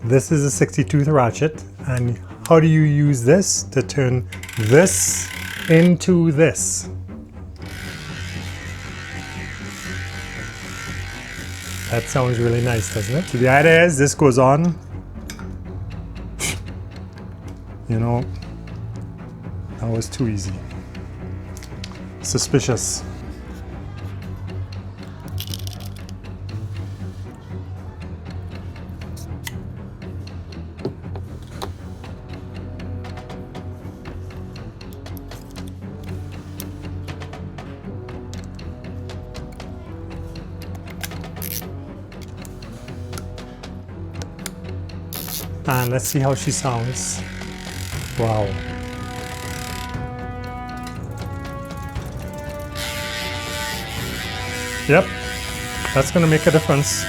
This is a 60-tooth ratchet, and how do you use this to turn this into this? That sounds really nice, doesn't it? So the idea is this goes on, you know, that was too easy. Suspicious. And let's see how she sounds. Wow. Yep, that's gonna make a difference.